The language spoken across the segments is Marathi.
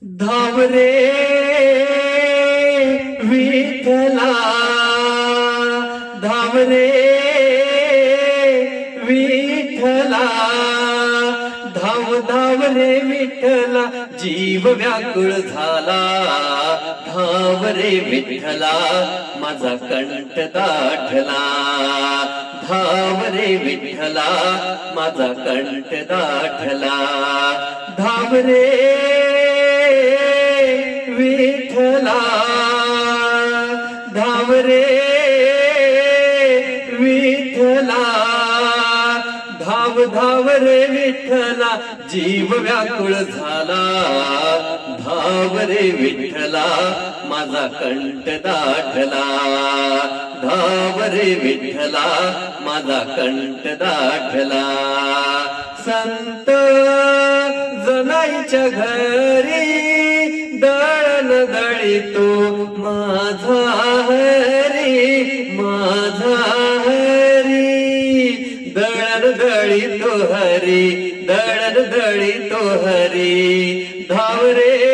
धाव रे विठ्ठला, धाव रे विठ्ठला, धाव धाव रे विठ्ठला, जीव व्याकुळ झाला. धाव रे विठ्ठला, माझा कंठ दाटला. धाव रे विठ्ठला, माझा कंठ दाटला. धाव रे विठ्ठला, धाव रे विठ्ठला, धाव धाव रे विठ्ठला, जीव व्याकुळ झाला. धाव रे विठ्ठला, माझा कंठ दाटला. धाव रे विठ्ठला, माझा कंठ दाटला. संत जनाईच्या घरी दळण दळीतो माझा हरी, माझा हरी. दळण दळीतो हरी, दळण दळीतो हरी. धाव रे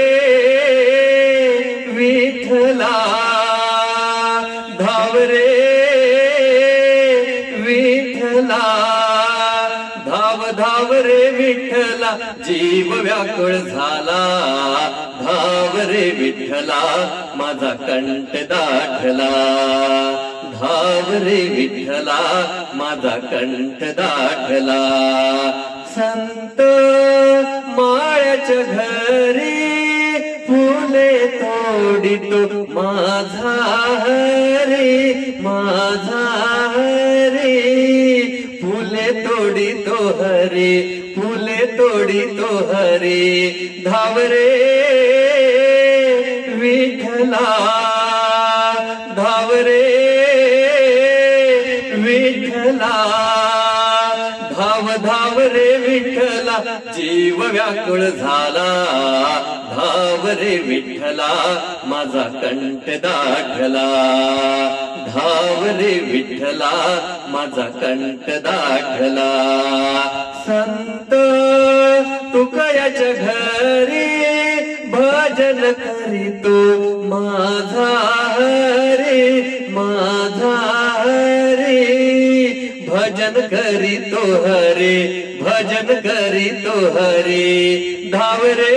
विठ्ठला, धाव रे विठ्ठला, धाव धाव रे विठ्ठला, जीव व्याकुळ झाला. धाव रे विठ्ठला, माझा कंठ दाटला. धाव रे विठ्ठला, माझा कंठ दाटला. संत माळ्याच्या घरी फुले तोडितो माझा हरी, माझा हरी. फुले तोडितो हरी, फुले तोडितो हरी. धाव रे विठ्ठला, धाव रे विठ्ठला, धाव धाव रे विठ्ठला, जीव व्याकुळ झाला. धाव रे विठ्ठला, माझा कंठ दाटला. धाव रे विठ्ठला, माझा कंठ दाटला. संत तुकयाच्या घरी भजन करीतो माझा हरी, माझा हरी. भजन करीतो हरी, भजन करीतो हरी. धाव रे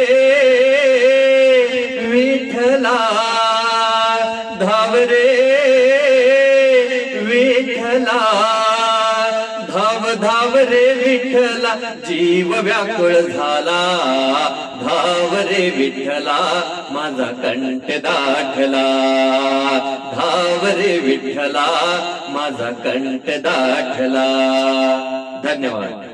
विठ्ठला, धाव रे विठ्ठला, धाव धाव रे विठ्ठला, जीव व्याकुळ झाला. धाव रे विठ्ठला, माझा कंठ दाटला. धाव रे विठ्ठला, माझा कंठ दाटला. धन्यवाद.